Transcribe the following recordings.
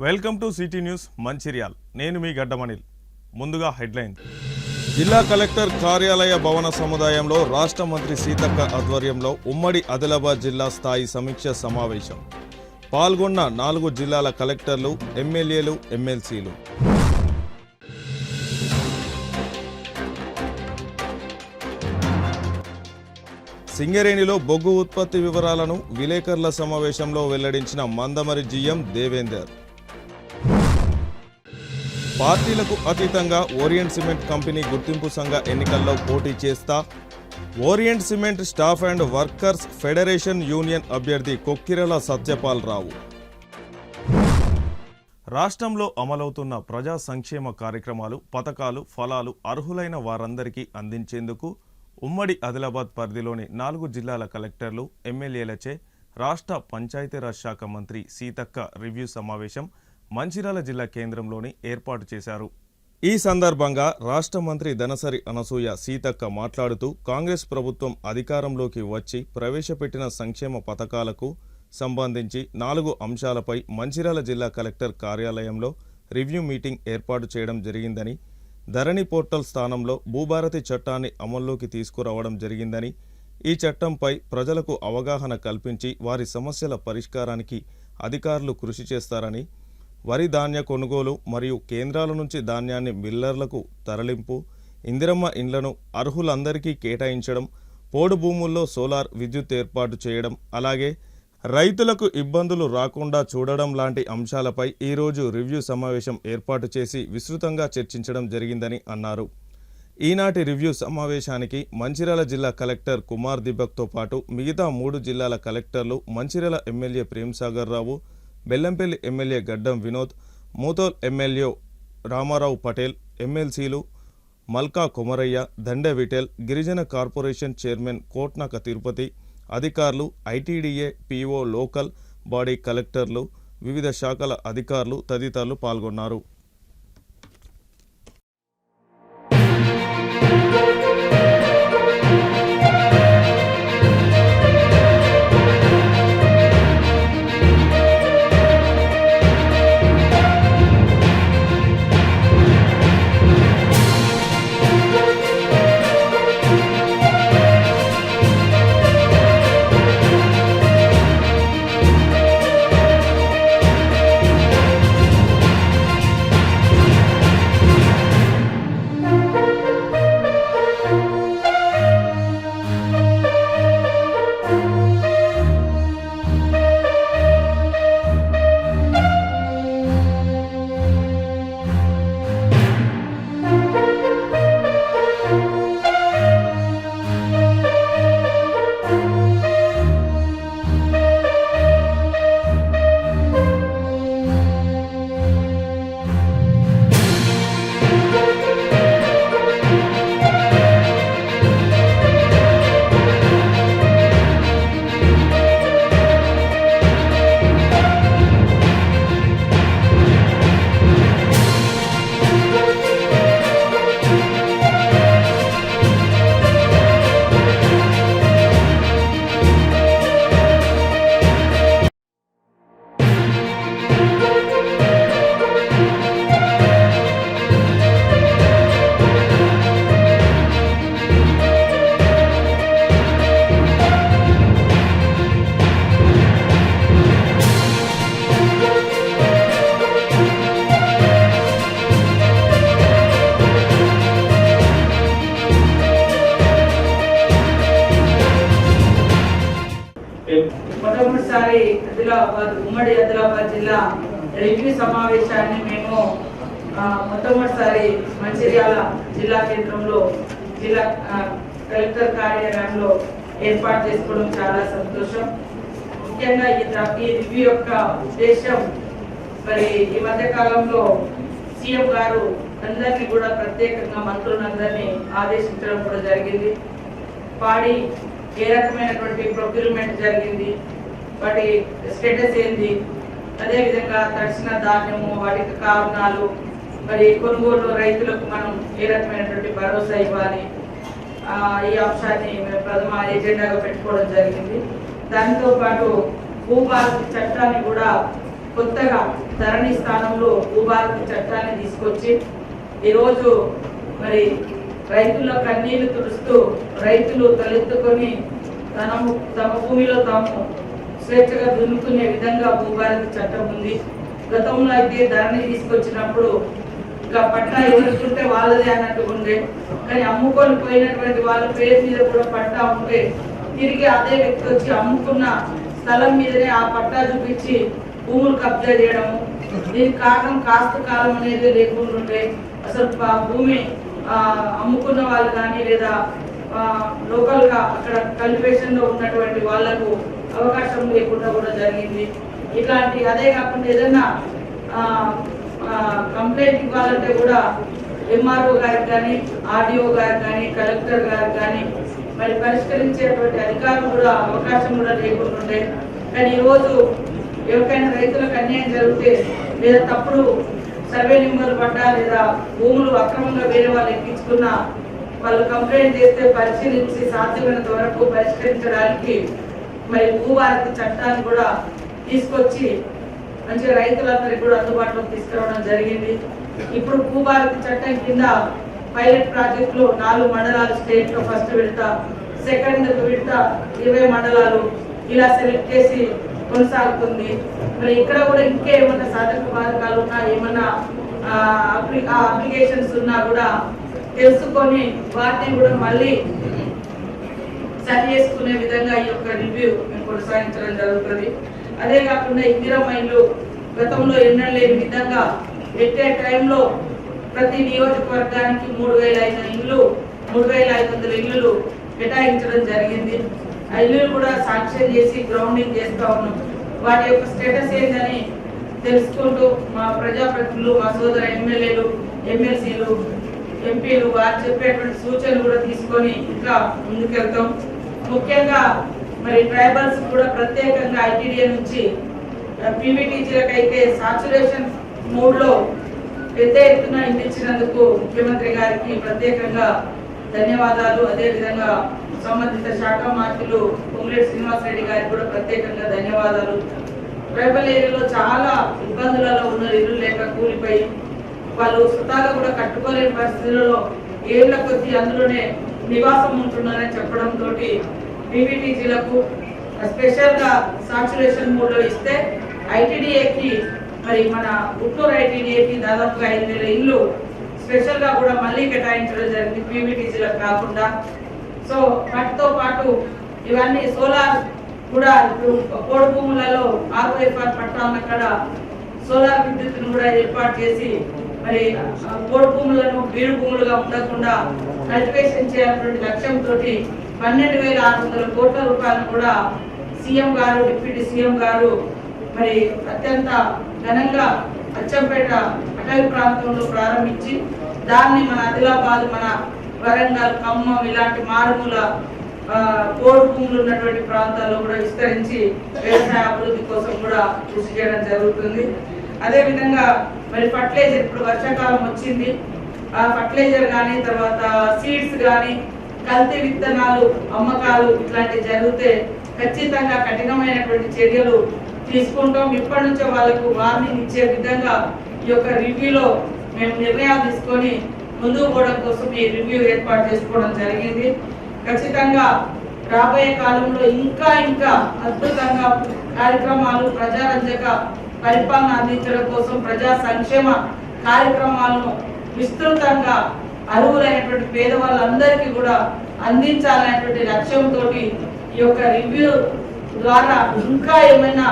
Welcome to city news Mancherial. నేను మీ గడ్డమనిల్. ముందుగా headline. జిల్లా కలెక్టర్ కార్యాలయ భవన సముదాయంలో రాష్ట్ర మంత్రి సీతక్క ఆధ్వర్యంలో ఉమ్మడి ఆదిలాబాద్ జిల్లా స్థాయి సమీక్ష సమావేశం. పాల్గొన్న 4 జిల్లాల కలెక్టర్లు, ఎమ్మెల్యేలు, ఎమ్మెల్సీలు. సింగరేణిలో బొగ్గు ఉత్పత్తి వివరాలను విలేకరుల సమావేశంలో వెల్లడించిన మందమరి జీఎం దేవేందర్. పార్టీలకు అతీతంగా ఓరియంట్ సిమెంట్ కంపెనీ గుర్తింపు సంఘ ఎన్నికల్లో పోటీ చేస్తా orient cement staff and workers federation union అభ్యర్థి కొక్కిరల సత్యపాల్ రావు. రాష్ట్రంలో అమలవుతున్న ప్రజా సంక్షేమ కార్యక్రమాలు, పథకాలు, ఫలాలు అర్హులైన వారందరికీ అందించేందుకు ఉమ్మడి ఆదిలాబాద్ పరిధిలోని 4 జిల్లాల కలెక్టర్లు, ఎమ్మెల్యేలచే రాష్ట్ర పంచాయతీరాజ్ శాఖ మంత్రి సీతక్క రివ్యూ సమావేశం మంచిర్యాల జిల్లా కేంద్రంలోని ఏర్పాటు చేశారు. ఈ సందర్భంగా రాష్ట్ర మంత్రి దనసరి అనసూయ సీతక్క మాట్లాడుతూ కాంగ్రెస్ ప్రభుత్వం అధికారంలోకి వచ్చి ప్రవేశపెట్టిన సంక్షేమ పథకాలకు సంబంధించి 4 అంశాలపై మంచిర్యాల జిల్లా కలెక్టర్ కార్యాలయంలో రివ్యూ మీటింగ్ ఏర్పాటు చేయడం జరిగిందని, ధరణి పోర్టల్ స్థానంలో భూభారతి చట్టాన్ని అమల్లోకి తీసుకురావడం జరిగిందని, ఈ చట్టంపై ప్రజలకు అవగాహన కల్పించి వారి సమస్యల పరిష్కారానికి అధికారులు కృషి చేస్తారని, వరి ధాన్య కొనుగోలు మరియు కేంద్రాల నుంచి ధాన్యాన్ని మిల్లర్లకు తరలింపు, ఇందిరమ్మ ఇండ్లను అర్హులందరికీ కేటాయించడం, పోడు భూముల్లో సోలార్ విద్యుత్ ఏర్పాటు చేయడం, అలాగే రైతులకు ఇబ్బందులు రాకుండా చూడడం లాంటి అంశాలపై ఈరోజు రివ్యూ సమావేశం ఏర్పాటు చేసి విస్తృతంగా చర్చించడం జరిగిందని అన్నారు. ఈనాటి రివ్యూ సమావేశానికి మంచిర్యాల జిల్లా కలెక్టర్ కుమార్ దిబ్బక్తో పాటు మిగతా 3 జిల్లాల కలెక్టర్లు, మంచిర్యాల ఎమ్మెల్యే ప్రేమ్సాగర్ రావు, బెల్లంపల్లి ఎమ్మెల్యే గడ్డం వినోద్, మూతోల్ ఎమ్మెల్యే రామారావు పటేల్, ఎమ్మెల్సీలు మల్కా కొమరయ్య, దండె విఠల్, గిరిజన కార్పొరేషన్ చైర్మన్ కోట్నాక తిరుపతి, అధికారులు, ఐటీడీఏ, పీఓ, లోకల్ బాడీ కలెక్టర్లు, వివిధ శాఖల అధికారులు తదితరులు పాల్గొన్నారు. మొట్టమొదటిసారి ఉమ్మడి ఆదిలాబాద్ జిల్లా రివ్యూ సమావేశాన్ని మేము మొట్టమొదటిసారి మంచిర్యాల జిల్లా కేంద్రంలో జిల్లా కలెక్టర్ కార్యాలయంలో ఏర్పాటు చేసుకోవడం చాలా సంతోషం. ముఖ్యంగా ఈ రివ్యూ యొక్క ఉద్దేశం, మరి ఈ మధ్య కాలంలో సీఎం గారు అందరినీ కూడా ప్రత్యేకంగా మంత్రులందరినీ ఆదేశించడం కూడా జరిగింది. పాడి ఏ రకమైనటువంటి ప్రొక్యూర్మెంట్ జరిగింది, వాటి స్టేటస్ ఏంది, అదేవిధంగా తడిసిన ధాన్యము, వాటికి కారణాలు, మరి కొనుగోలు రైతులకు మనం ఏ రకమైనటువంటి భరోసా ఇవ్వాలి, ఈ అంశాన్ని ప్రథమ ఎజెండాగా పెట్టుకోవడం జరిగింది. దాంతో పాటు భూభారతి చట్టాన్ని కూడా కొత్తగా ధరణి స్థానంలో భూభారతి చట్టాన్ని తీసుకొచ్చి ఈరోజు మరి రైతుల కన్నీళ్లు తుడుస్తూ రైతులు తలెత్తుకొని తమ భూమిలో తాము స్వేచ్ఛగా దున్నుకునే విధంగా భూభారతి చట్టం ఉంది. గతంలో అయితే ధరణి తీసుకొచ్చినప్పుడు ఇంకా పట్టా ఎవరుకుంటే వాళ్ళదే అన్నట్టు ఉండే, కానీ అమ్ముకొని పోయినటువంటి వాళ్ళ పేరు మీద కూడా పట్టా ఉంటే తిరిగి అదే వ్యక్తి వచ్చి అమ్ముకున్న స్థలం మీదనే ఆ పట్టా చూపించి భూములు కబ్జా చేయడము. దీనికి కారణం కాస్త కాలం అనేది లేకుండా ఉండే, అసలు భూమి అమ్ముకున్న వాళ్ళు కానీ లేదా లోకల్ గా అక్కడ కల్టివేషన్ లో ఉన్నటువంటి వాళ్లకు అవకాశం లేకుండా కూడా జరిగింది. ఇట్లాంటి అదే కాకుండా ఏదైనా కంప్లైంట్ ఇవ్వాలంటే కూడా ఎంఆర్ఓ గారికి కానీ ఆర్డీఓ గారికి కానీ కలెక్టర్ గారికి కానీ మరి పరిష్కరించేటువంటి అధికారం కూడా అవకాశం కూడా లేకుండా ఉండే. కానీ ఈరోజు ఎవరికైనా రైతులకు అన్యాయం జరిగితే లేదా తప్పుడు సర్వే నెంబర్లు పడ్డా లేదా భూములు అక్రమంగా వేరే వాళ్ళు ఎక్కించుకున్న వాళ్ళు కంప్లైంట్ చేస్తే పరిశీలించి సాధ్యమైనంత వరకు పరిష్కరించడానికి మరి భూభారతి చట్టాన్ని కూడా తీసుకొచ్చి మంచిగా రైతులందరికీ కూడా అందుబాటులోకి తీసుకురావడం జరిగింది. ఇప్పుడు భూభారతి చట్టం కింద పైలట్ ప్రాజెక్ట్ లో 4 మండలాలు స్టేట్ లో ఫస్ట్ విడత, సెకండ్ విడత 20 మండలాలు ఇలా సెలెక్ట్ చేసి కొనసాగుతుంది. మరి ఇక్కడ కూడా ఇంకేమన్నా సాధక బాధకాలు ఉన్నా ఏమన్నా అప్లికేషన్స్ ఉన్నా కూడా తెలుసుకొని వాటిని కూడా మళ్ళీ సరి చేసుకునే విధంగా ఈ యొక్క రివ్యూ మేము కొనసాగించడం జరుగుతుంది. అదే కాకుండా ఇందిరమ్మ ఇల్లు గతంలో ఎన్నడూ లేని విధంగా పెట్టే టైంలో ప్రతి నియోజకవర్గానికి 3,500 ఇల్లులు కేటాయించడం జరిగింది. ఆ ఇల్లులు కూడా శాంక్షన్ చేసి గ్రౌండింగ్ చేస్తూ ఉన్నాం. వాటి యొక్క స్టేటస్ ఏందని తెలుసుకుంటూ మా ప్రజాప్రతినిధులు, మా సోదర ఎమ్మెల్యేలు, ఎమ్మెల్సీలు, ఎంపీలు వారు చెప్పేటువంటి సూచనలు కూడా తీసుకొని ఇంకా ముందుకెళ్తాం. ముఖ్యంగా మరి ట్రైబల్స్ కూడా ప్రత్యేకంగా ఐటీడీఏ నుంచి పీవీటీజీలకు అయితే సాచురేషన్ మోడ్లో పెద్ద ఎత్తున ఇచ్చినందుకు ముఖ్యమంత్రి గారికి ప్రత్యేకంగా ధన్యవాదాలు. అదేవిధంగా సంబంధిత శాఖ మంత్రులు పొంగులేటి శ్రీనివాసరెడ్డి గారికి కూడా ప్రత్యేకంగా ధన్యవాదాలు. ట్రైబల్ ఏరియాలో చాలా ఇబ్బందులలో ఉన్న ఇల్లు లేక కూలిపోయి వాళ్ళు స్వతహాగా కూడా కట్టుకోలేని పరిస్థితులలో ఏళ్ల కొద్దీ అందులోనే నివాసం ఉంటున్నారని చెప్పడంతో పీవీటీజీలకు స్పెషల్ గా సాచురేషన్ మోడ్ లో ఇస్తే ఐటీడీఏకి మరి మన గుంటూరు ఐటీడీఏకి దాదాపుగా 5,000 ఇల్లు స్పెషల్ గా కూడా మళ్ళీ కేటాయించడం జరిగింది పీవీటీజీలకు కాకుండా. సో వాటితో పాటు ఇవన్నీ సోలార్ కూడా ఇప్పుడు పోడు భూములలో ఆర్ఓఎఫ్ఆర్ పట్టాల కాడ సోలార్ విద్యుత్తును కూడా ఏర్పాటు చేసి మరి పోడు భూములను బీడు భూములుగా ఉండకుండా కల్టివేషన్ చేయాలన్నటువంటి లక్ష్యంతో 12,600 కోట్ల రూపాయలను కూడా సీఎం గారు, డిప్యూటీ సీఎం గారు మరి అత్యంత ఘనంగా అచ్చంపేట అటవీ ప్రాంతంలో ప్రారంభించి దాన్ని మన ఆదిలాబాద్, మన వరంగల్, ఖమ్మం ఇలాంటి మారుమూల పోడు భూములు ఉన్నటువంటి ప్రాంతాల్లో కూడా విస్తరించి వ్యవసాయ అభివృద్ధి కోసం కూడా కృషి చేయడం జరుగుతుంది. అదేవిధంగా మరి ఫర్టిలైజర్ ఇప్పుడు వర్షాకాలం వచ్చింది, ఆ ఫర్టిలైజర్ కానీ తర్వాత సీడ్స్ కానీ కల్తీ విత్తనాలు అమ్మకాలు ఇట్లాంటివి జరిగితే ఖచ్చితంగా కఠినమైనటువంటి చర్యలు తీసుకుంటాం. ఇప్పటి నుంచే వాళ్ళకు వార్నింగ్ ఇచ్చే విధంగా ఈ యొక్క రివ్యూలో మేము నిర్ణయాలు తీసుకొని ముందుకు పోవడం కోసం ఈ రివ్యూ ఏర్పాటు చేసుకోవడం జరిగింది. ఖచ్చితంగా రాబోయే కాలంలో ఇంకా అద్భుతంగా కార్యక్రమాలు, ప్రజారంజక పరిపాలన అందించడం కోసం ప్రజా సంక్షేమ కార్యక్రమాలను విస్తృతంగా అర్హులైనటువంటి పేదవాళ్ళందరికీ కూడా అందించాలనేటువంటి లక్ష్యంతో ఈ యొక్క రివ్యూ ద్వారా ఇంకా ఏమైనా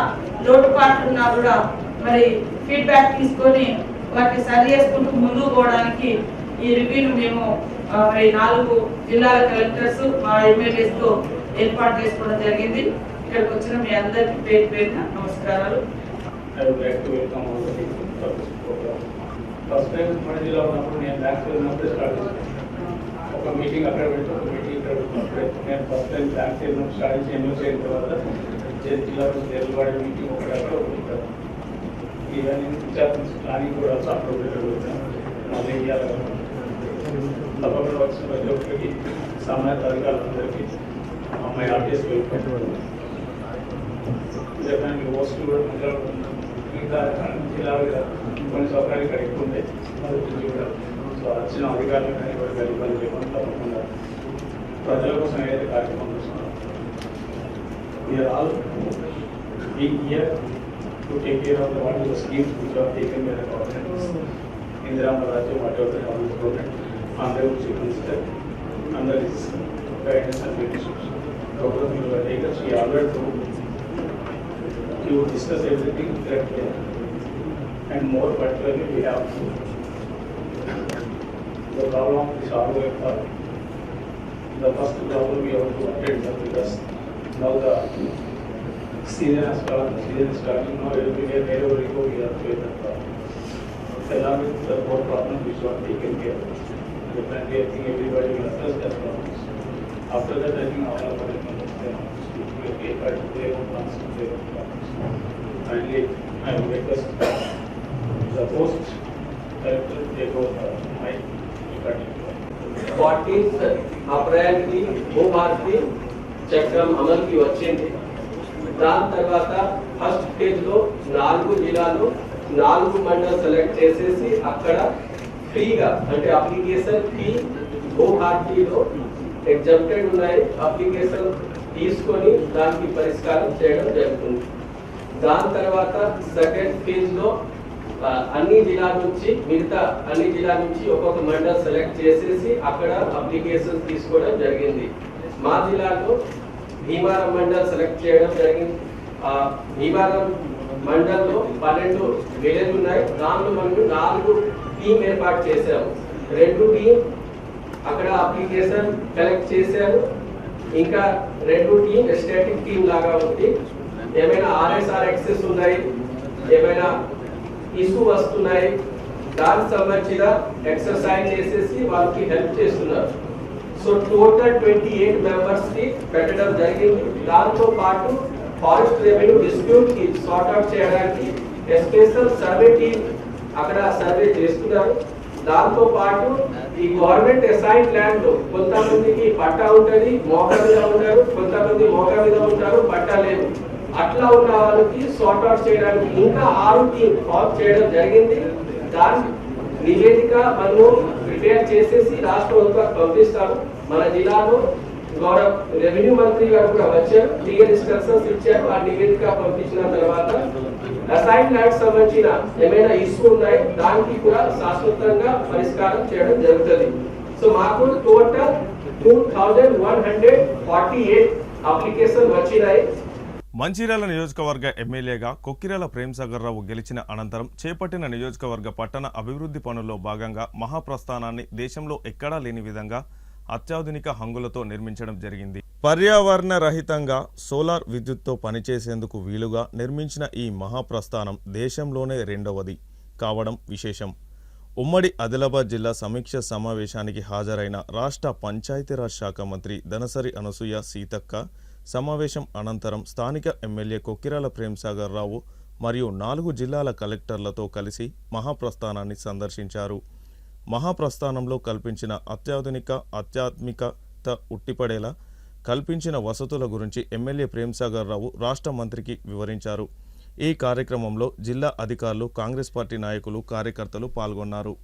లోటుపాట్లు ఉన్నా కూడా మరి ఫీడ్బ్యాక్ తీసుకొని వాటిని సరి చేసుకుంటూ ముందుకు పోవడానికి ఈ రివ్యూను మేము 4 జిల్లాల కలెక్టర్స్, మా ఎమ్మెల్యేస్ తో ఏర్పాటు చేసుకోవడం జరిగింది. ఇక్కడికి వచ్చిన మీ అందరికీ పేరున నమస్కారాలు. ఫస్ట్ టైం మన జిల్లా ఉన్నప్పుడు నేను బ్యాంక్ వెళ్ళినప్పుడు స్టార్ట్ చేశాను. ఒక మీటింగ్ అక్కడ పెట్టి ఒక మీటింగ్ ఇక్కడ పెట్టినప్పుడు నేను ఫస్ట్ టైం బ్యాంక్ వెళ్ళినప్పుడు స్టార్ట్ చేసి ఎన్నికలు అయిన తర్వాత జిల్లాలో జైలువాడి మీటింగ్ ఒకటి అక్కడ ఒకటి ఇవన్నీ విచారించి ప్లానింగ్ కూడా అప్పుడు పెట్టగలుగుతాను. మళ్ళీ ఇవ్వాలి తప్పకుండా వచ్చిన ప్రతి ఒక్కరికి సంబంధిత అధికారులందరికీ అమ్మాయి ఆర్టీఎస్ వెళ్ళిపోయింది. వస్తువులు కూడా మిగతా జిల్లాలు కొన్ని సౌకర్యాలు ఇక్కడ ఎక్కువ ఉంటాయి మొదటి నుంచి కూడా. సో వచ్చిన అధికారులు కానీ ఎవరికి ఇబ్బంది లేకుండా తప్పకుండా ప్రజల కోసం ఏదైతే కార్యక్రమం చేస్తున్నాం we are all being here to take care of the what is the schemes which are taken by the government. Indiramma Rajyam whatever the government అందరూ consider under his guidance and leadership. Dr. Nilva Taker, she always he would discuss everything correctly and more particularly we have the problem of this ROFR. The first problem we have to attend to because now the season has started, now everywhere wherever we go we have to face that problem. Along with the core problems which are taken care of. Definitely, I think everybody will address that problems. After that, I think all of us will take part in their own problems. Finally, I will request the post collector take over my department. 14th अप्रैल की భూభారతి చక్రం అమలుకి వచ్చింది. దాని తర్వాత first phase లో 4 జిల్లాలు 4 mandal select చేసేసి అక్కడ ఫ్రీగా అంటే అప్లికేషన్ ఫీ భూభారతిలో ఎగ్జామ్టెడ్ ఉన్నాయి, అప్లికేషన్ తీసుకొని దానికి పరిష్కారం చేయడం జరుగుతుంది. దాని తర్వాత సెకండ్ ఫేజ్ లో అన్ని జిల్లాల నుంచి మిగతా అన్ని జిల్లాల నుంచి ఒక్కొక్క మండల్ సెలెక్ట్ చేసేసి అక్కడ అప్లికేషన్ తీసుకోవడం జరిగింది. మా జిల్లాలో భీమారం మండల్ సెలెక్ట్ చేయడం జరిగింది. భీమారం మండల్లో 12 విలేజ్ ఉన్నాయి. దాంట్లో మనకు 4 టీం ఏర్పాటు చేశాము. 2 టీం అక్కడ అప్లికేషన్ కలెక్ట్ చేశారు. ఇంకా 2 టీం స్టాటిక్ టీం లాగా ఉంది. ఏమైనా ఆర్ఎస్ఆర్ యాక్సెస్ ఉన్నాయి, ఏమైనా ఇష్యూ వస్తున్నాయి, దానికి సంబంధించిన ఎక్సర్సైజ్ చేసేసి వాళ్ళకి హెల్ప్ చేస్తున్నారు. సో టోటల్ 28 మెంబర్స్ కి పెట్టడం జరిగింది. దాంతో పాటు ఫారెస్ట్ రెవెన్యూ డిస్ప్యూట్ కి సార్ట్ అవుట్ చేయడానికి స్పెషల్ సర్వే టీమ్ అక్కడ సర్వే చేస్తున్నారు. దాంతో పాటు ఈ గవర్నమెంట్ అసైన్ ల్యాండ్ లో కొంతమందికి పట్టా ఉంటుంది, మోకా మీద ఉంటారు, కొంతమంది మోకా మీద ఉంటారు, పట్టా లేదు. అట్లా ఉన్న వాళ్ళకి సార్ట్ అవుట్ చేయడానికి ఇంకా 6 టీం ఫామ్ చేయడం జరిగింది. దాని నివేదిక మనము ప్రిపేర్ చేసేసి రాష్ట్ర ప్రభుత్వానికి పంపిస్తాము. మన జిల్లాలో గౌరవ రెవెన్యూ మంత్రి గారు కూడా వచ్చారు, లీగల్ ఇన్స్ట్రక్షన్స్ ఇచ్చారు. ఆ నివేదిక పంపించిన తర్వాత అసైన్ ల్యాండ్ సంబంధించిన ఏమైనా ఇష్యూ ఉన్నాయి దానికి కూడా శాశ్వతంగా పరిష్కారం చేయడం జరుగుతుంది. సో మాకు టోటల్ 2148 అప్లికేషన్ వచ్చినాయి. మంచిర్యాల నియోజకవర్గ ఎమ్మెల్యేగా కొక్కిరాల ప్రేమ్సాగర్ రావు గెలిచిన అనంతరం చేపట్టిన నియోజకవర్గ పట్టణ అభివృద్ధి పనుల్లో భాగంగా మహాప్రస్థానాన్ని దేశంలో ఎక్కడా లేని విధంగా అత్యాధునిక హంగులతో నిర్మించడం జరిగింది. పర్యావరణ రహితంగా సోలార్ విద్యుత్తో పనిచేసేందుకు వీలుగా నిర్మించిన ఈ మహాప్రస్థానం దేశంలోనే 2వది కావడం విశేషం. ఉమ్మడి ఆదిలాబాద్ జిల్లా సమీక్ష సమావేశానికి హాజరైన రాష్ట్ర పంచాయతీరాజ్ శాఖ మంత్రి దనసరి అనసూయ సీతక్క సమావేశం అనంతరం స్థానిక ఎమ్మెల్యే కొక్కిరాల ప్రేమ్సాగర్ రావు మరియు 4 జిల్లాల కలెక్టర్లతో కలిసి మహాప్రస్థానాన్ని సందర్శించారు. మహాప్రస్థానంలో కల్పించిన ఆధ్యాత్మికత ఉట్టిపడేలా కల్పించిన వసతుల గురించి ఎమ్మెల్యే ప్రేమ్సాగర్ రావు రాష్ట్ర మంత్రికి వివరించారు. ఈ కార్యక్రమంలో జిల్లా అధికారులు, కాంగ్రెస్ పార్టీ నాయకులు, కార్యకర్తలు పాల్గొన్నారు.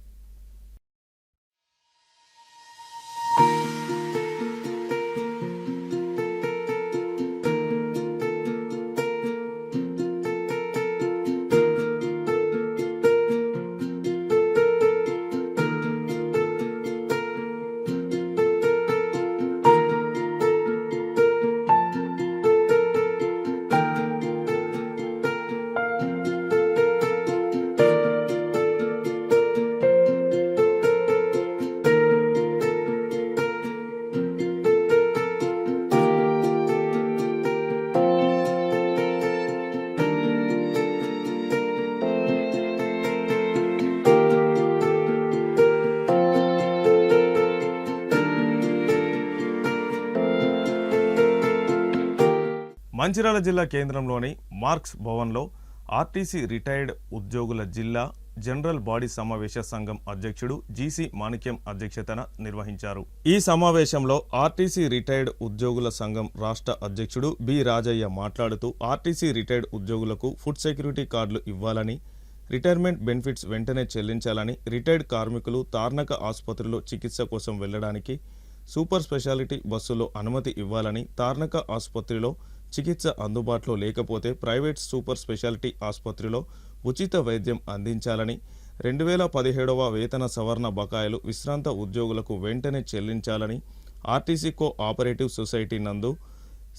మంచిర్యాల జిల్లా కేంద్రంలోని మార్క్స్ భవన్లో ఆర్టీసీ రిటైర్డ్ ఉద్యోగుల జిల్లా జనరల్ బాడీ సమావేశ సంఘం అధ్యక్షుడు జీసీ మాణిక్యం అధ్యక్షతన నిర్వహించారు. ఈ సమావేశంలో ఆర్టీసీ రిటైర్డ్ ఉద్యోగుల సంఘం రాష్ట్ర అధ్యక్షుడు బి రాజయ్య మాట్లాడుతూ ఆర్టీసీ రిటైర్డ్ ఉద్యోగులకు ఫుడ్ సెక్యూరిటీ కార్డులు ఇవ్వాలని, రిటైర్మెంట్ బెనిఫిట్స్ వెంటనే చెల్లించాలని, రిటైర్డ్ కార్మికులు తార్నక ఆసుపత్రిలో చికిత్స కోసం వెళ్లడానికి సూపర్ స్పెషాలిటీ బస్సులో అనుమతి ఇవ్వాలని, తార్నక ఆసుపత్రిలో చికిత్స అందుబాటులో లేకపోతే ప్రైవేట్ సూపర్ స్పెషాలిటీ ఆసుపత్రిలో ఉచిత వైద్యం అందించాలని, 2017వ వేతన సవరణ బకాయిలు విశ్రాంత ఉద్యోగులకు వెంటనే చెల్లించాలని, ఆర్టీసీ కో ఆపరేటివ్ సొసైటీ నందు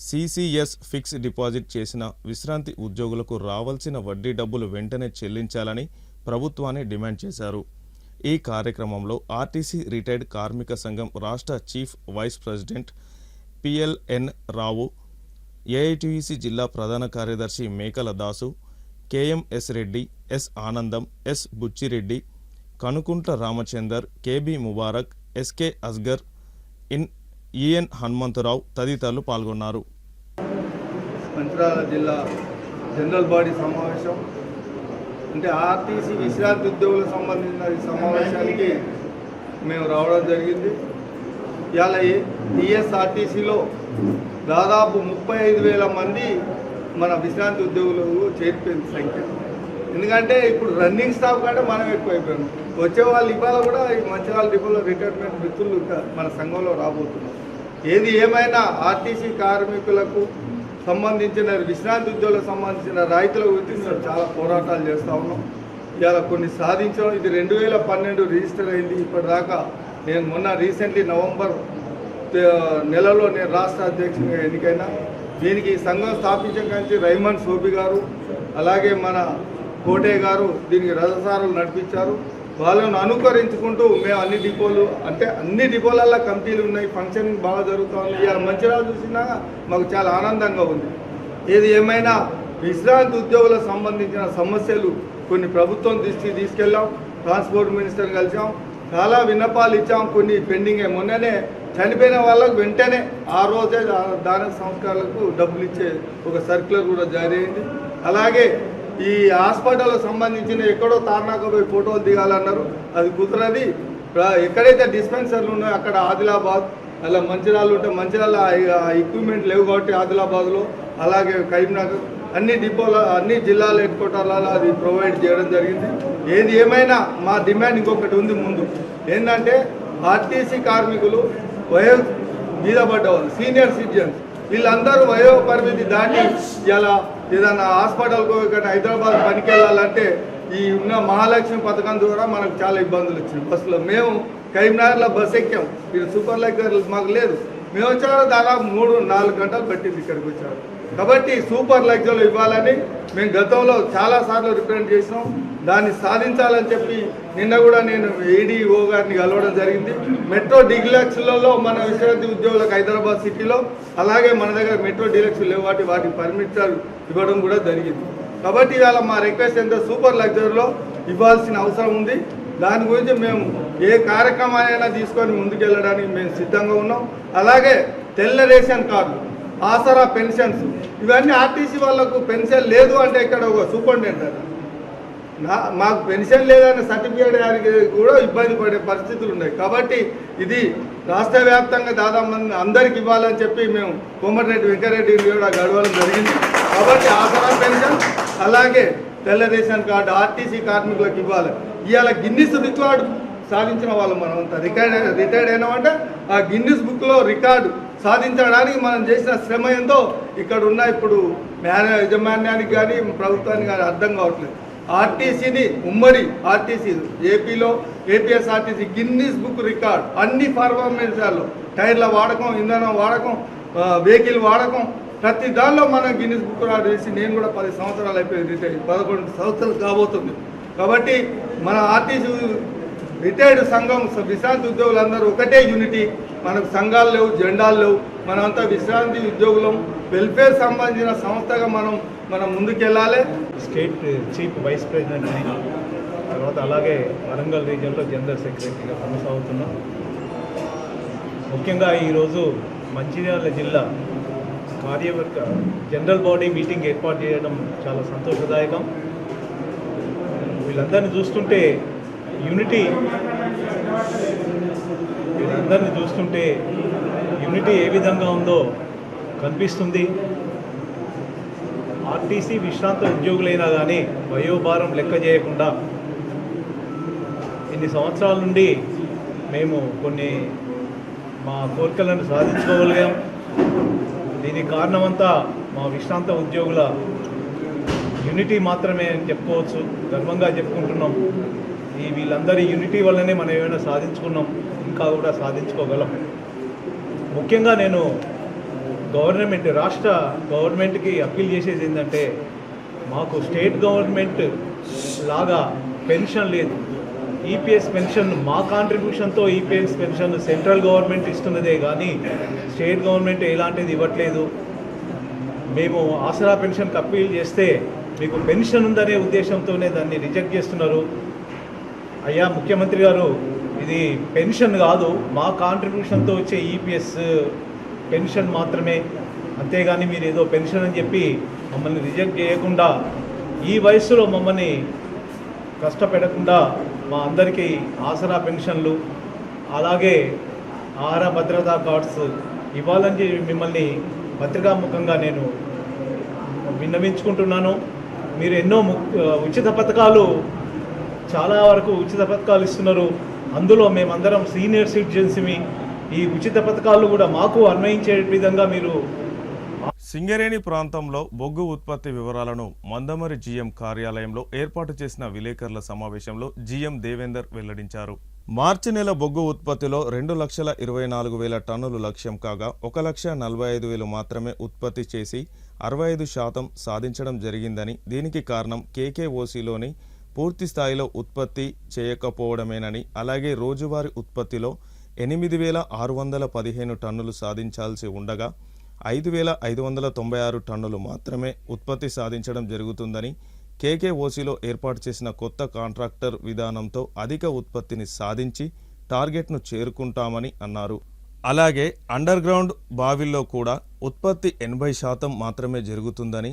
సిసిఎస్ ఫిక్స్ డిపాజిట్ చేసిన విశ్రాంతి ఉద్యోగులకు రావాల్సిన వడ్డీ డబ్బులు వెంటనే చెల్లించాలని ప్రభుత్వాన్ని డిమాండ్ చేశారు. ఈ కార్యక్రమంలో ఆర్టీసీ రిటైర్డ్ కార్మిక సంఘం రాష్ట్ర chief vice president PLN Rao, AITUC జిల్లా ప్రధాన కార్యదర్శి Mekala Dasu, KMS Reddy, S Anandam, S Buchireddy, Kanukuntla Ramachandar, KB Mubarak, SK Asgar, EN Hanumantharao తదితరులు పాల్గొన్నారు. మంచిర్యాల జిల్లా జనరల్ బాడీ సమావేశం అంటే ఆర్టీసీ విశ్రాంతి ఉద్యోగులకు సంబంధించిన ఈ సమావేశానికి మేము రావడం జరిగింది. ఇవాళ టీఎస్ఆర్టీసీలో దాదాపు 35,000 మంది మన విశ్రాంతి ఉద్యోగులు చేరిపోయింది సంఖ్య. ఎందుకంటే ఇప్పుడు రన్నింగ్ స్టాఫ్ కంటే మనం ఎక్కువైపోయాం. వచ్చే వాళ్ళు ఇవాళ కూడా ఈ మంచిర్యాల డిపోలో రిటైర్మెంట్ మిత్రులు మన సంఘంలో రాబోతున్నారు. ఏది ఏమైనా ఆర్టీసీ కార్మికులకు సంబంధించిన విశ్రాంతి ఉద్యోగులకు సంబంధించిన రాయితీల గురించి మేము చాలా పోరాటాలు చేస్తూ ఉన్నాం. ఇవాళ కొన్ని సాధించడం. ఇది 2012 రిజిస్టర్ అయింది. ఇప్పటిదాకా నేను మొన్న రీసెంట్లీ నవంబర్ నెలలో నేను రాష్ట్ర అధ్యక్షునిగా ఎన్నికైనా. దీనికి సంఘం స్థాపించిన నుంచి రైమన్ సోబి గారు అలాగే మన కోటే గారు దీనికి రథసారులు నడిపించారు. వాళ్ళను అనుకరించుకుంటూ మేము అన్ని డిపోలు అంటే అన్ని డిపోలల్లో కమిటీలు ఉన్నాయి, ఫంక్షనింగ్ బాగా జరుగుతూ ఉంది. ఇవాళ మంచిర్యాల చూసినా మాకు చాలా ఆనందంగా ఉంది. ఏది ఏమైనా విశ్రాంతి ఉద్యోగులకు సంబంధించిన సమస్యలు కొన్ని ప్రభుత్వం దృష్టికి తీసుకెళ్ళాం, ట్రాన్స్పోర్ట్ మినిస్టర్ కలిసాం, చాలా విన్నపాలు ఇచ్చాం. కొన్ని పెండింగ్. మొన్ననే చనిపోయిన వాళ్ళకు వెంటనే ఆ రోజే దాన సంస్కారాలకు డబ్బులు ఇచ్చే ఒక సర్క్యులర్ కూడా జారీ అయింది. అలాగే ఈ హాస్పిటల్కి సంబంధించిన ఎక్కడో తార్నాక పోయి ఫోటోలు దిగాలన్నారు, అది కుదరది. ఎక్కడైతే డిస్పెన్సర్లు ఉన్నాయో అక్కడ ఆదిలాబాద్, అలా మంచిర్యాల ఉంటే మంచిర్యాల ఎక్విప్మెంట్ లేవు కాబట్టి ఆదిలాబాద్లో, అలాగే కరీంనగర్ అన్ని డిపోల అన్ని జిల్లాల హెడ్ క్వార్టర్లలో అది ప్రొవైడ్ చేయడం జరిగింది. ఏది ఏమైనా మా డిమాండ్ ఇంకొకటి ఉంది ముందు. ఏంటంటే ఆర్టీసీ కార్మికులు వయో మీద పడ్డవాళ్ళు, సీనియర్ సిటిజన్స్, వీళ్ళందరూ వయో పరిమితి దాటి ఇలా ఏదైనా హాస్పిటల్కు ఇక్కడ హైదరాబాద్ పనికి వెళ్ళాలంటే ఈ ఉన్న మహాలక్ష్మి పథకం ద్వారా మనకు చాలా ఇబ్బందులు వచ్చినాయి. బస్సులో మేము కరీంనగర్లో బస్ ఎక్కాం, ఇది సూపర్ లగ్జరీ మాకు లేదు. మేము వచ్చారు దాదాపు 3-4 గంటలు పట్టింది ఇక్కడికి వచ్చారు. కాబట్టి సూపర్ లగ్జరీలు ఇవ్వాలని మేము గతంలో చాలాసార్లు రిప్రజెంట్ చేసినాం. దాన్ని సాధించాలని చెప్పి నిన్న కూడా నేను ఏడీఓ గారిని కలవడం జరిగింది. మెట్రో డీలక్స్లలో మన విశ్రాంతి ఉద్యోగులకు హైదరాబాద్ సిటీలో అలాగే మన దగ్గర మెట్రో డీలక్స్ లేవు కాబట్టి వాటికి పర్మిషన్ ఇవ్వడం కూడా జరిగింది. కాబట్టి ఇవాళ మా రిక్వెస్ట్ ఎంత సూపర్ లగ్జరీలో ఇవ్వాల్సిన అవసరం ఉంది. దాని గురించి మేము ఏ కార్యక్రమాలైనా తీసుకొని ముందుకెళ్ళడానికి మేము సిద్ధంగా ఉన్నాం. అలాగే తెల్ల రేషన్ కార్డు, ఆసరా పెన్షన్స్, ఇవన్నీ ఆర్టీసీ వాళ్ళకు పెన్షన్ లేదు అంటే ఇక్కడ ఒక సూపరింటెండెంట్ మాకు పెన్షన్ లేదనే సర్టిఫికేట్ కూడా ఇబ్బంది పడే పరిస్థితులు ఉన్నాయి. కాబట్టి ఇది రాష్ట్ర వ్యాప్తంగా దాదాపు మంది అందరికి ఇవ్వాలని చెప్పి మేము కోమటిరెడ్డి వెంకరెడ్డి కూడా గడవడం జరిగింది. కాబట్టి ఆసరా పెన్షన్ అలాగే తెల్ల రేషన్ కార్డు ఆర్టీసీ కార్మికులకు ఇవ్వాలి. ఇవాళ గిన్నిస్ రికార్డు సాధించిన వాళ్ళు మనం అంతా రిటైర్డ్ అయినామంటే ఆ గిన్నిస్ బుక్లో రికార్డు సాధించడానికి మనం చేసిన శ్రమ ఏందో ఇక్కడ ఉన్న ఇప్పుడు యాజమాన్యానికి కానీ ప్రభుత్వానికి కానీ అర్థం కావట్లేదు. ఆర్టీసీని ఉమ్మడి ఆర్టీసీ ఏపీలో ఏపీఎస్ఆర్టీసీ గిన్నిస్ బుక్ రికార్డ్ అన్ని పర్ఫార్మెన్స్లలో టైర్ల వాడకం, ఇంధనం వాడకం, వెహికల్ వాడకం ప్రతి దానిలో మనం గిన్నిస్ బుక్ రికార్డ్ చేసి నేను కూడా 10 సంవత్సరాలు అయిపోయింది, రిటైర్ 11 సంవత్సరాలు కాబోతుంది. కాబట్టి మన ఆర్టీసీ రిటైర్డ్ సంఘం విశ్రాంతి ఉద్యోగులందరూ ఒకటే యూనిటీ. మనకు సంఘాలు లేవు, జెండాలు లేవు, మనమంతా విశ్రాంతి ఉద్యోగులం. వెల్ఫేర్ సంబంధించిన సంస్థగా మనం ముందుకెళ్ళాలి. స్టేట్ చీఫ్ వైస్ ప్రెసిడెంట్ని, తర్వాత అలాగే వరంగల్ రీజియన్లో జనరల్ సెక్రటరీగా కొనసాగుతున్నాం. ముఖ్యంగా ఈరోజు మంచిర్యాల జిల్లా కార్యవర్గ జనరల్ బాడీ మీటింగ్ ఏర్పాటు చేయడం చాలా సంతోషదాయకం. వీళ్ళందరినీ చూస్తుంటే యూనిటీ ఏ విధంగా ఉందో కనిపిస్తుంది. ఆర్టీసీ విశ్రాంత ఉద్యోగులైనా కానీ వయోభారం లెక్క చేయకుండా ఇన్ని సంవత్సరాల నుండి మేము కొన్ని మా కోరికలను సాధించుకోగలిగాం. దీనికి కారణమంతా మా విశ్రాంత ఉద్యోగుల యూనిటీ మాత్రమే అని చెప్పుకోవచ్చు, గర్వంగా చెప్పుకుంటున్నాం. వీళ్ళందరి యూనిటీ వల్లనే మనం ఏమైనా సాధించుకున్నాం, ఇంకా కూడా సాధించుకోగలం. ముఖ్యంగా నేను రాష్ట్ర గవర్నమెంట్కి అప్పీల్ చేసేది ఏంటంటే, మాకు స్టేట్ గవర్నమెంట్ లాగా పెన్షన్ లేదు. ఈపీఎస్ పెన్షన్ మా కాంట్రిబ్యూషన్తో ఈపీఎస్ పెన్షన్ సెంట్రల్ గవర్నమెంట్ ఇస్తున్నదే కానీ స్టేట్ గవర్నమెంట్ ఎలాంటిది ఇవ్వట్లేదు. మేము ఆసరా పెన్షన్కి అప్పీల్ చేస్తే మీకు పెన్షన్ ఉందనే ఉద్దేశంతోనే దాన్ని రిజెక్ట్ చేస్తున్నారు. అయ్యా ముఖ్యమంత్రి గారు, ఇది పెన్షన్ కాదు, మా కాంట్రిబ్యూషన్తో వచ్చే ఈపీఎస్ పెన్షన్ మాత్రమే, అంతేగాని మీరు ఏదో పెన్షన్ అని చెప్పి మమ్మల్ని రిజెక్ట్ చేయకుండా, ఈ వయసులో మమ్మల్ని కష్టపెట్టకుండా మా అందరికీ ఆసరా పెన్షన్లు అలాగే ఆహార భద్రతా కార్డ్స్ ఇవ్వాలని మిమ్మల్ని పత్రికాముఖంగా నేను విన్నవించుకుంటున్నాను. మీరు ఎన్నో ఉచిత పథకాలు, చాలా వరకు ఉచిత పథకాలు ఇస్తున్నారు. అందులో మేమందరం సీనియర్ సిటిజన్స్మి. ఈ ఉచిత పథకాలు కూడా మాకు అన్వయించే విధంగా మీరు. సింగరేణి ప్రాంతంలో బొగ్గు ఉత్పత్తి వివరాలను మందమరి జీఎం కార్యాలయంలో ఏర్పాటు చేసిన విలేకరుల సమావేశంలో జీఎం దేవేందర్ వెల్లడించారు. మార్చి నెల బొగ్గు ఉత్పత్తిలో 2,24,000 టన్నులు లక్ష్యం కాగా 1,45,000 మాత్రమే ఉత్పత్తి చేసి 65% సాధించడం జరిగిందని, దీనికి కారణం కేకేఓసీలోని పూర్తి స్థాయిలో ఉత్పత్తి చేయకపోవడమేనని, అలాగే రోజువారీ ఉత్పత్తిలో 8,615 టన్నులు సాధించాల్సి ఉండగా 5,596 టన్నులు మాత్రమే ఉత్పత్తి సాధించడం జరుగుతుందని, కేకేఓసీలో ఏర్పాటు చేసిన కొత్త కాంట్రాక్టర్ విధానంతో అధిక ఉత్పత్తిని సాధించి టార్గెట్ను చేరుకుంటామని అన్నారు. అలాగే అండర్ గ్రౌండ్ బావిల్లో కూడా ఉత్పత్తి 80% మాత్రమే జరుగుతుందని,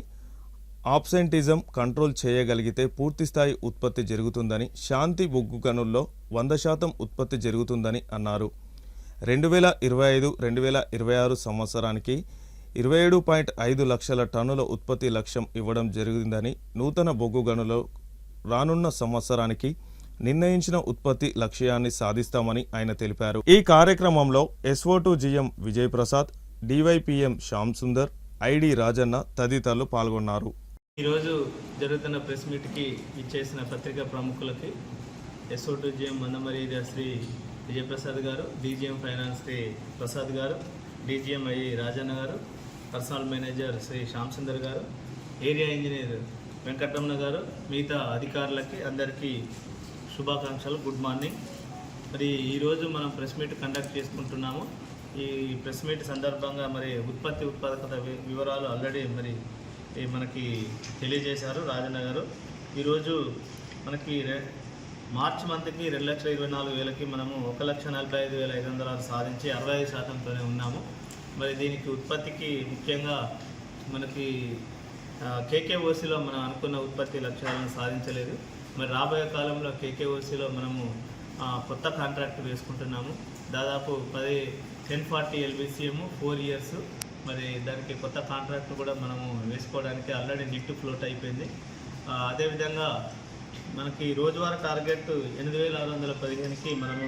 ఆబ్సెంటిజం కంట్రోల్ చేయగలిగితే పూర్తిస్థాయి ఉత్పత్తి జరుగుతుందని, శాంతి బొగ్గు గనుల్లో 100% ఉత్పత్తి జరుగుతుందని అన్నారు. 2025-2026 సంవత్సరానికి 27.5 లక్షల టన్నుల ఉత్పత్తి లక్ష్యం ఇవ్వడం జరిగిందని, నూతన బొగ్గు గనులో రానున్న సంవత్సరానికి నిర్ణయించిన ఉత్పత్తి లక్ష్యాన్ని సాధిస్తామని ఆయన తెలిపారు. ఈ కార్యక్రమంలో SO2 GM Vijay Prasad, DYPM Shyam Sundar, ID Rajanna తదితరులు పాల్గొన్నారు. ఈరోజు జరుగుతున్న ప్రెస్ మీట్కి ఇచ్చేసిన పత్రికా ప్రముఖులకి SO2 GM మందమరి శ్రీ విజయప్రసాద్ గారు, DGM ఫైనాన్స్ శ్రీ ప్రసాద్ గారు, DGM ఐ రాజన్న గారు, పర్సనల్ మేనేజర్ శ్రీ శ్యామ్ సుందర్ గారు, ఏరియా ఇంజనీర్ వెంకటరమణ గారు, మిగతా అధికారులకి అందరికీ శుభాకాంక్షలు, గుడ్ మార్నింగ్. మరి ఈరోజు మనం ప్రెస్ మీట్ కండక్ట్ చేసుకుంటున్నాము. ఈ ప్రెస్ మీట్ సందర్భంగా మరి ఉత్పాదకత వివరాలు ఆల్రెడీ మరి మనకి తెలియజేశారు రాజన్న గారు. ఈరోజు మనకి మార్చి మంత్కి 2,24,000కి మనము 1,45,506 సాధించి 65%తోనే ఉన్నాము. మరి దీనికి ఉత్పత్తికి ముఖ్యంగా మనకి కేకేఓసీలో మనం అనుకున్న ఉత్పత్తి లక్ష్యాలను సాధించలేదు. మరి రాబోయే కాలంలో కేకేఓసీలో మనము కొత్త కాంట్రాక్ట్ వేసుకుంటున్నాము. దాదాపు 1040 LBCM 4 years. మరి దానికి కొత్త కాంట్రాక్ట్ కూడా మనము వేసుకోవడానికి ఆల్రెడీ నిట్ ఫ్లోట్ అయిపోయింది. అదేవిధంగా మనకి రోజువారీ టార్గెట్ 8,615కి మనము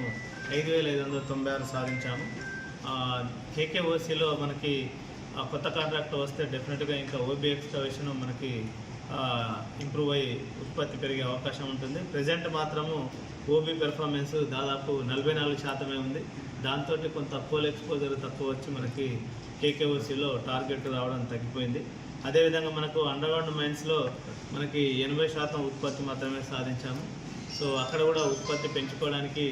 5,596 సాధించాము. కేకేఓసీలో మనకి కొత్త కాంట్రాక్ట్ వస్తే డెఫినెట్గా ఇంకా ఓబీ ఎక్స్కవేషన్ మనకి ఇంప్రూవ్ అయ్యి ఉత్పత్తి పెరిగే అవకాశం ఉంటుంది. ప్రజెంట్ మాత్రము ఓబీ పెర్ఫార్మెన్స్ దాదాపు 44% ఉంది. దాంతో కొంత కోల్ ఎక్స్పోజర్ తక్కువ వచ్చి మనకి కేకేఓసీలో టార్గెట్ రావడం తగ్గిపోయింది. అదేవిధంగా మనకు అండర్గ్రౌండ్ మైన్స్లో మనకి 80% ఉత్పత్తి మాత్రమే సాధించాము. సో అక్కడ కూడా ఉత్పత్తి పెంచుకోవడానికి,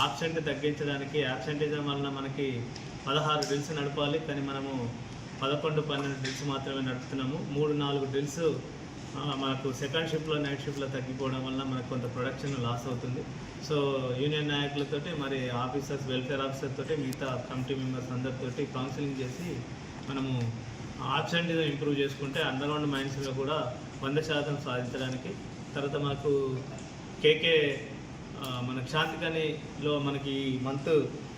ఆబ్సెంట్ తగ్గించడానికి, ఆబ్సెంటిజం వలన మనకి 16 డ్రిల్స్ నడపాలి, కానీ మనము 11-12 డ్రిల్స్ మాత్రమే నడుపుతున్నాము. 3-4 డ్రిల్స్ మనకు సెకండ్ షిఫ్ట్లో నైట్ షిఫ్ట్లో తగ్గిపోవడం వల్ల మనకు కొంత ప్రొడక్షన్ లాస్ అవుతుంది. సో యూనియన్ నాయకులతోటి, మరి ఆఫీసర్స్, వెల్ఫేర్ ఆఫీసర్ తోటి, మిగతా కమిటీ మెంబర్స్ అందరితోటి కౌన్సిలింగ్ చేసి మనము ఆబ్సెంటిజం ఇంప్రూవ్ చేసుకుంటే అండర్గ్రౌండ్ మైన్స్లో కూడా 100% సాధించడానికి, తర్వాత మనకు కేకే మనకి శాంతికనిలో మనకి ఈ మంత్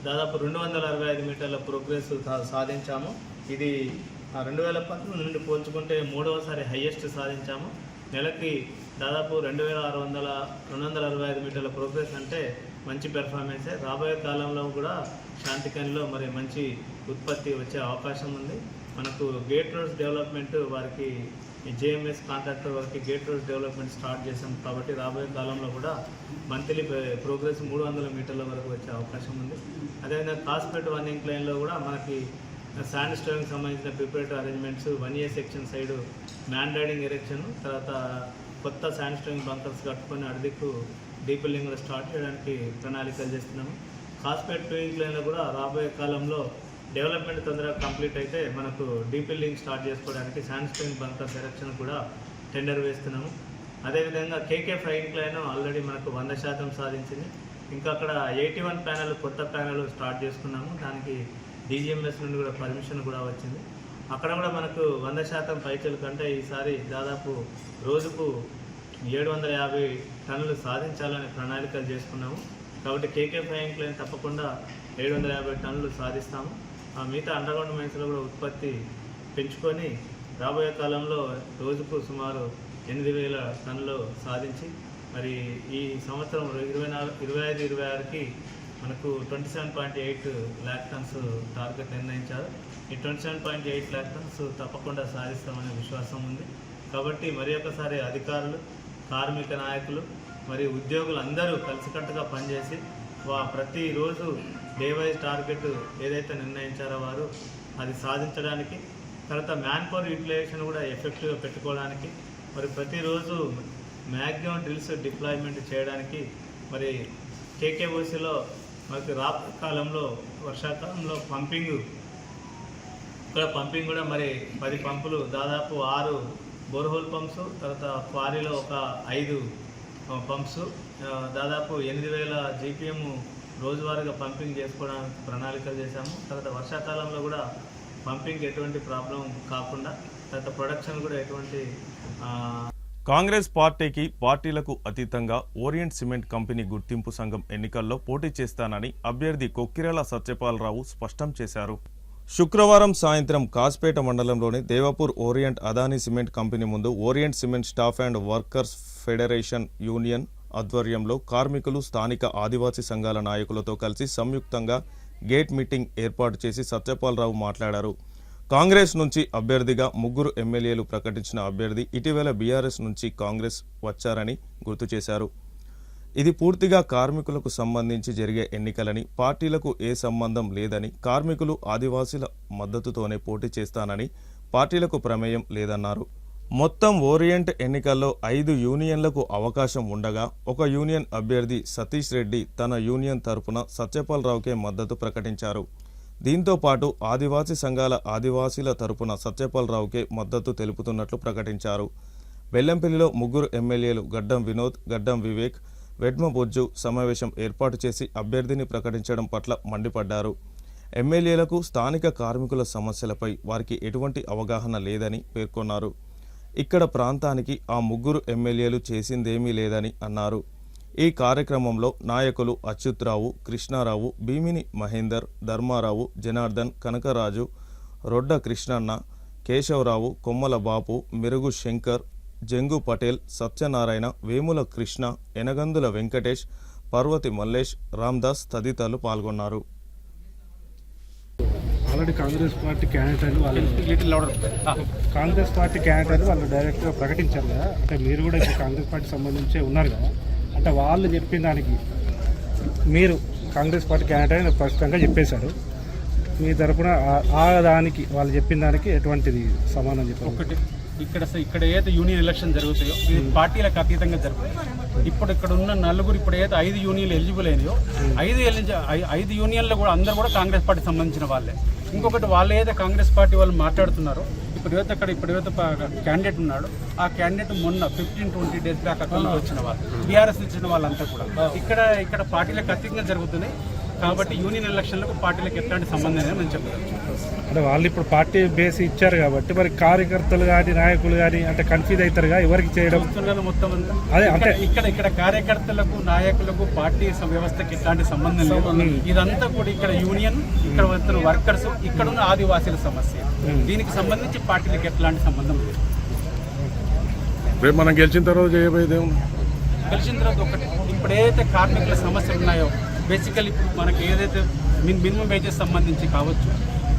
దాదాపు 265 మీటర్ల ప్రోగ్రెస్ సాధించాము. ఇది 2019 నుండి పోల్చుకుంటే 3వసారి హైయెస్ట్ సాధించాము. నెలకి దాదాపు 2,265 మీటర్ల ప్రోగ్రెస్ అంటే మంచి పెర్ఫార్మెన్సే. రాబోయే కాలంలో కూడా శాంతికనిలో మరి మంచి ఉత్పత్తి వచ్చే అవకాశం ఉంది. మనకు గేట్ రోడ్స్ డెవలప్మెంట్ వారికి ఈ జేఎంఎస్ కాంట్రాక్టర్ వారికి గేట్ రోడ్స్ డెవలప్మెంట్ స్టార్ట్ చేసాం కాబట్టి రాబోయే కాలంలో కూడా మంత్లీ ప్రోగ్రెస్ 300 మీటర్ల వరకు వచ్చే అవకాశం ఉంది. అదేవిధంగా కాస్పేట్ 1 ఇంక్లైన్లో కూడా మనకి శాండ్ స్టోన్కి సంబంధించిన preparatory arrangements 1A section side man riding erection, తర్వాత కొత్త శాండ్ స్టోన్ బంకర్స్ కట్టుకొని అడిదిక్కు డీపిల్లింగ్ కూడా స్టార్ట్ చేయడానికి ప్రణాళికలు చేస్తున్నాము. కాస్పేట్ 2 ఇంక్లైన్లో కూడా రాబోయే కాలంలో డెవలప్మెంట్ తొందరగా కంప్లీట్ అయితే మనకు డీపిల్లింగ్ స్టార్ట్ చేసుకోవడానికి శాండ్ స్టోన్ బంకర్స్ ఎరెక్షన్ కూడా టెండర్ వేస్తున్నాము. అదేవిధంగా కేకే 5 ఇంక్లైన్ ఆల్రెడీ మనకు 100% సాధించింది. ఇంకా అక్కడ 81 ప్యానెల్ కొత్త ప్యానెల్ స్టార్ట్ చేసుకున్నాము. దానికి DGMS నుండి కూడా పర్మిషన్ కూడా వచ్చింది. అక్కడ కూడా మనకు 100% పైచలు కంటే ఈసారి దాదాపు రోజుకు 750 టన్నులు సాధించాలని ప్రణాళికలు చేసుకున్నాము. కాబట్టి కేకే 5 ఇంక్లైన్ తప్పకుండా 750 టన్నులు సాధిస్తాము. ఆ మిగతా అండర్గ్రౌండ్ మైన్స్లో కూడా ఉత్పత్తి పెంచుకొని రాబోయే కాలంలో రోజుకు సుమారు 8,000 టన్నులు సాధించి మరి ఈ సంవత్సరం 25-26కి మనకు 27.8 lakh టన్స్ టార్గెట్ నిర్ణయించారు. ఈ 27.8 lakh టన్స్ తప్పకుండా సాధిస్తామనే విశ్వాసం ఉంది. కాబట్టి మరి ఒకసారి అధికారులు, కార్మిక నాయకులు మరియు ఉద్యోగులు అందరూ కలిసికట్టుగా పనిచేసి ప్రతిరోజు డే వైజ్ టార్గెట్ ఏదైతే నిర్ణయించారో వారు అది సాధించడానికి, తర్వాత మ్యాన్ పవర్ యూటిలైజేషన్ కూడా ఎఫెక్టివ్గా పెట్టుకోవడానికి, మరి ప్రతిరోజు మ్యాక్సిమం డ్రిల్స్ డిప్లాయ్మెంట్ చేయడానికి మరి కేకేఓసిలో మనకి రాబోయే కాలంలో వర్షాకాలంలో పంపింగ్ కూడా మరి 10 పంపులు, దాదాపు 6 బోర్హోల్ పంప్స్, తర్వాత క్వారీలో ఒక 5 పంప్స్, దాదాపు 8,000 GPM రోజువారీగా పంపింగ్ చేసుకోవడానికి ప్రణాళికలు చేశాము. తర్వాత వర్షాకాలంలో కూడా పంపింగ్ ఎటువంటి ప్రాబ్లం కాకుండా, తర్వాత ప్రొడక్షన్ కూడా ఎటువంటి కాంగ్రెస్ పార్టీకి పార్టీలకు అతీతంగా ఓరియంట్ సిమెంట్ కంపెనీ గుర్తింపు సంఘం ఎన్నికల్లో పోటీ చేస్తానని అభ్యర్థి కొక్కిరాల సత్యపాలరావు స్పష్టం చేశారు. శుక్రవారం సాయంత్రం కాస్పేట మండలంలోని Devapur Orient Adani cement company ముందు Orient cement staff and workers federation union ఆధ్వర్యంలో కార్మికులు, స్థానిక ఆదివాసీ సంఘాల నాయకులతో కలిసి సంయుక్తంగా గేట్ మీటింగ్ ఏర్పాటు చేసి సత్యపాలరావు మాట్లాడారు. కాంగ్రెస్ నుంచి అభ్యర్థిగా 3 ఎమ్మెల్యేలు ప్రకటించిన అభ్యర్థి ఇటీవల బీఆర్ఎస్ నుంచి కాంగ్రెస్ వచ్చారని గుర్తు చేశారు. ఇది పూర్తిగా కార్మికులకు సంబంధించి జరిగే ఎన్నికలని, పార్టీలకు ఏ సంబంధం లేదని, కార్మికులు, ఆదివాసీల మద్దతుతోనే పోటీ చేస్తానని, పార్టీలకు ప్రమేయం లేదన్నారు. మొత్తం ఓరియంట్ ఎన్నికల్లో 5 యూనియన్లకు అవకాశం ఉండగా ఒక యూనియన్ అభ్యర్థి సతీష్ రెడ్డి తన యూనియన్ తరపున సత్యపాలరావుకే మద్దతు ప్రకటించారు. దీంతో పాటు ఆదివాసీ సంఘాల ఆదివాసీల తరపున సత్యపాలరావుకే మద్దతు తెలుపుతున్నట్లు ప్రకటించారు. బెల్లంపల్లిలో 3 ఎమ్మెల్యేలు గడ్డం వినోద్, గడ్డం వివేక్, వెడ్మ బొజ్జు సమావేశం ఏర్పాటు చేసి అభ్యర్థిని ప్రకటించడం పట్ల మండిపడ్డారు. ఎమ్మెల్యేలకు స్థానిక కార్మికుల సమస్యలపై వారికి ఎటువంటి అవగాహన లేదని పేర్కొన్నారు. ఇక్కడ ప్రాంతానికి ఆ 3 ఎమ్మెల్యేలు చేసిందేమీ లేదని అన్నారు. ఈ కార్యక్రమంలో నాయకులు అచ్యుత్రావు, కృష్ణారావు, భీమిని మహేందర్, ధర్మారావు, జనార్దన్, కనకరాజు, రొడ్డ కృష్ణన్న, కేశవరావు, కొమ్మల బాపు, మెరుగు శంకర్, జంగు పటేల్, సత్యనారాయణ, వేముల కృష్ణ, ఎనగందుల వెంకటేష్, పర్వతి మల్లేష్, రామ్దాస్ తదితరులు పాల్గొన్నారు. ఆల్రెడీ కాంగ్రెస్ పార్టీ క్యాండిడేట్ వాళ్ళు డైరెక్ట్గా ప్రకటించారు కదా, అంటే మీరు కూడా ఇప్పుడు కాంగ్రెస్ పార్టీ సంబంధించే ఉన్నారు కదా, అంటే వాళ్ళు చెప్పిన దానికి మీరు కాంగ్రెస్ పార్టీ క్యాండిడేట్ స్పష్టంగా చెప్పేశారు. మీ తరపున ఆ దానికి వాళ్ళు చెప్పిన దానికి ఎటువంటిది సమానం చెప్పారు? ఒకటి ఇక్కడ ఏదైతే యూనియన్ ఎలక్షన్ జరుగుతాయో ఇది పార్టీలకు అతీతంగా జరుగుతాయి. ఇప్పుడు ఇక్కడ ఉన్న నలుగురు ఇప్పుడు ఏదైతే 5 యూనియన్లు ఎలిజిబుల్ అయినాయో 5 యూనియన్లు కూడా అందరూ కూడా కాంగ్రెస్ పార్టీ సంబంధించిన వాళ్ళే. ఇంకొకటి వాళ్ళు ఏదైతే కాంగ్రెస్ పార్టీ వాళ్ళు మాట్లాడుతున్నారో ఇప్పుడు ఏదైతే క్యాండిడేట్ ఉన్నాడో ఆ క్యాండిడేట్ మొన్న 15-20 డేస్ బ్యాక్ అక్కడ నుంచి వచ్చిన వాళ్ళు, బీఆర్ఎస్ ఇచ్చిన వాళ్ళంతా కూడా ఇక్కడ పార్టీలకు అతీతంగా జరుగుతున్నాయి. కాబట్టి యూనియన్ ఎలక్షన్లకు పార్టీలకు ఎట్లాంటి సంబంధం లేదని నేను చెప్పగలను. అంటే వాళ్ళు ఇప్పుడు పార్టీ బేస్ ఇచ్చారు కాబట్టి మరి కార్యకర్తలు కానీ నాయకులు కానీ అంటే కన్ఫ్యూజ్ అవుతారుగా ఎవరికి చేయడం చూస్తున్నారు మొత్తం అంతా. అదే అంటే ఇక్కడ కార్యకర్తలకు నాయకులకు పార్టీ వ్యవస్థకి ఎట్లాంటి సంబంధం లేదు. ఇదంతా కూడా ఇక్కడ యూనియన్, ఇక్కడ వస్తున్న వర్కర్స్, ఇక్కడ ఉన్న ఆదివాసీల సమస్య. దీనికి సంబంధించి పార్టీలకు ఎట్లాంటి సంబంధం లేదు. రేపు మనం గెలిచిన తర్వాత చేయబోయేది గెలిచిన తర్వాత ఒకటి, ఇప్పుడు ఏదైతే కార్మికుల సమస్యలు ఉన్నాయో బేసికల్లీ ఇప్పుడు మనకి ఏదైతే మినిమం వేజెస్ సంబంధించి కావచ్చు,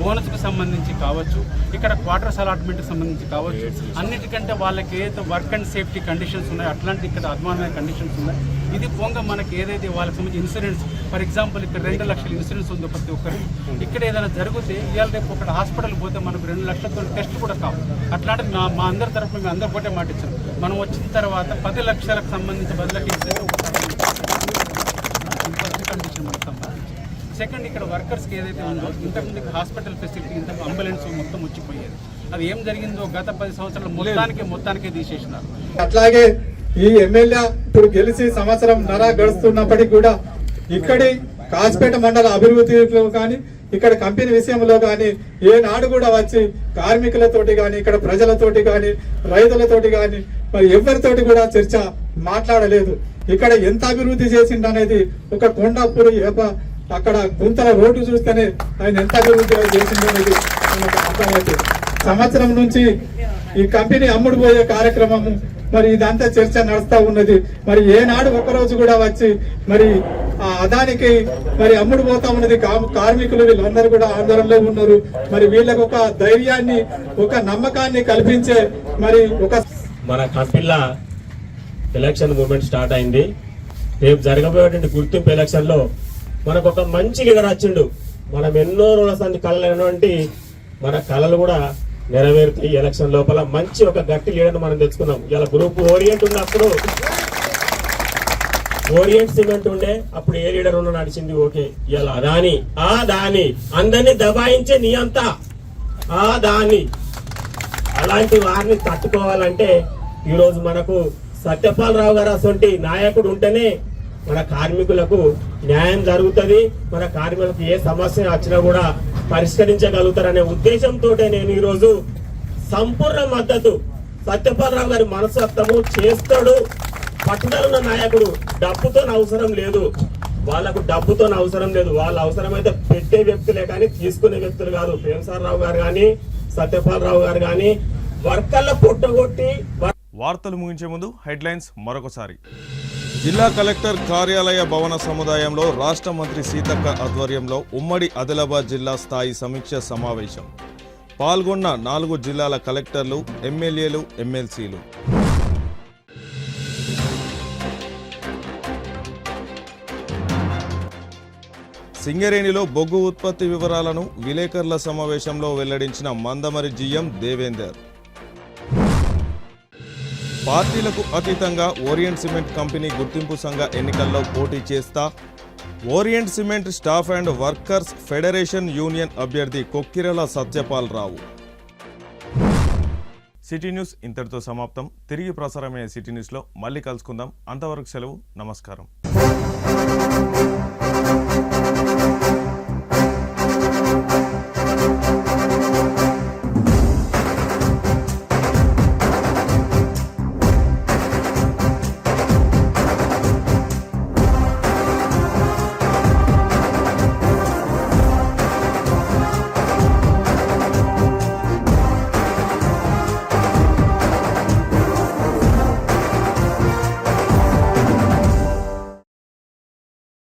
బోనస్కి సంబంధించి కావచ్చు, ఇక్కడ క్వార్టర్స్ అలాట్మెంట్కి సంబంధించి కావచ్చు, అన్నిటికంటే వాళ్ళకి ఏదైతే వర్క్ అండ్ సేఫ్టీ కండిషన్స్ ఉన్నాయో అట్లాంటి ఇక్కడ అధ్వానమైన కండిషన్స్ ఉన్నాయి. ఇది పోగా మనకి ఏదైతే వాళ్ళకి సంబంధించి ఇన్సూరెన్స్, ఫర్ ఎగ్జాంపుల్ ఇక్కడ 2 లక్షల ఇన్సూరెన్స్ ఉంది ప్రతి ఒక్కరికి. ఇక్కడ ఏదైనా జరిగితే ఇవాళ రేపు ఒక హాస్పిటల్ పోతే మనకు 2 లక్షలతో టెస్ట్ కూడా కావు. అట్లాంటి మా అందరి తరఫున మేము అందరు ఒకటే మాట ఇచ్చాం, మనం వచ్చిన తర్వాత 10 లక్షలకు సంబంధించి 10 లక్షలు కండిషన్ మనకు సంబంధించి. సెకండ్, ఇక్కడ వర్కర్స్కి ఏదైతే ఉందో ఇంతకుముందు హాస్పిటల్ ఫెసిలిటీ, ఇంతకు అంబులెన్స్ మొత్తం వచ్చిపోయేది. అది ఏం జరిగిందో గత 10 సంవత్సరాలు మొత్తానికే తీసేసినారు. అట్లాగే ఈ ఎమ్మెల్యే ఇప్పుడు గెలిచి సంవత్సరం గడుస్తున్నప్పటికీ కూడా ఇక్కడి కాజ్పేట మండల అభివృద్ధిలో కానీ, ఇక్కడ కంపెనీ విషయంలో కానీ ఏనాడు కూడా వచ్చి కార్మికులతోటి కానీ, ఇక్కడ ప్రజలతోటి కానీ, రైతులతోటి కానీ మరి ఎవరితోటి కూడా చర్చ మాట్లాడలేదు. ఇక్కడ ఎంత అభివృద్ధి చేసిండనేది ఒక కొండాపూరి అక్కడ గుంతల రోడ్డు చూస్తేనే ఆయన ఎంత అభివృద్ధి చేసిందనేది మనకు అర్థమవుతుంది. సంవత్సరం నుంచి ఈ కంపెనీ అమ్ముడు పోయే కార్యక్రమము మరి ఇదంతా చర్చ నడుస్తూ ఉన్నది. మరి ఏనాడు ఒకరోజు కూడా వచ్చి మరి ఆ అదానికి మరి అమ్ముడు పోతా ఉన్నది. కార్మికులు వీళ్ళందరూ కూడా ఆందోళనలో ఉన్నారు. మరి వీళ్ళకి ఒక ధైర్యాన్ని, ఒక నమ్మకాన్ని కల్పించే మరి ఒక మన కంపెనీల ఎలక్షన్ మూవ్మెంట్ స్టార్ట్ అయింది. రేపు జరగబోయేటువంటి గుర్తింపు ఎలక్షన్ లో మనకు ఒక మంచి లీడర్ వచ్చిండు. మనం ఎన్నో రోజుల సంది కళలైనటువంటి మన కళలు కూడా నెరవేరుతాయి. ఎలక్షన్ లోపల మంచి ఒక గట్టి లీడర్ మనం తెచ్చుకున్నాం. ఇలా గ్రూప్ ఓరియంట్ ఉన్నప్పుడు ఓరియంట్ సిమెంట్ ఉండే, అప్పుడు ఏ లీడర్ ఉన్న నడిచింది ఓకే. ఇలా అదాని ఆ దాని అందరినీ దబాయించే నీ అంతా ఆ దాని, అలాంటి వారిని తట్టుకోవాలంటే ఈరోజు మనకు సత్యపాలరావు గారు అసొంటి నాయకుడు ఉంటేనే మన కార్మికులకు న్యాయం జరుగుతుంది. మన కార్మికులకు ఏ సమస్య వచ్చినా కూడా పరిష్కరించగలుగుతారనే ఉద్దేశంతో నేను ఈరోజు సంపూర్ణ మద్దతు, సత్యపాలరావు గారి మనస్తత్వము చేస్తాడు, పట్టుదల నాయకుడు. డబ్బుతో అవసరం లేదు వాళ్ళకు, డబ్బుతో అవసరం లేదు. వాళ్ళ అవసరమైతే పెట్టే వ్యక్తులే కానీ తీసుకునే వ్యక్తులు కాదు. ప్రేమసారరావు గారు కానీ, సత్యపాలరావు గారు కానీ వర్కర్ల పొట్టగొట్టి. వార్తలు ముగించే ముందు హెడ్లైన్స్ మరొకసారి. జిల్లా కలెక్టర్ కార్యాలయ భవన సముదాయంలో రాష్ట్ర మంత్రి సీతక్క ఆధ్వర్యంలో ఉమ్మడి ఆదిలాబాద్ జిల్లా స్థాయి సమీక్ష సమావేశం. పాల్గొన్న 4 జిల్లాల కలెక్టర్లు, ఎమ్మెల్యేలు, ఎమ్మెల్సీలు. సింగరేణిలో బొగ్గు ఉత్పత్తి వివరాలను విలేకరుల సమావేశంలో వెల్లడించిన మందమరి జీఎం దేవేందర్. పార్టీలకు అతీతంగా ఓరియంట్ సిమెంట్ కంపెనీ గుర్తింపు సంఘ ఎన్నికల్లో పోటీ చేస్తా, orient cement staff and workers federation union అభ్యర్థి కొక్కిరల సత్యపాల్ రావు. సిటీ న్యూస్ ఇంతటితో సమాప్తం. తిరిగి ప్రసారమయ్యే సిటీ న్యూస్లో మళ్ళీ కలుసుకుందాం. అంతవరకు సెలవు. నమస్కారం.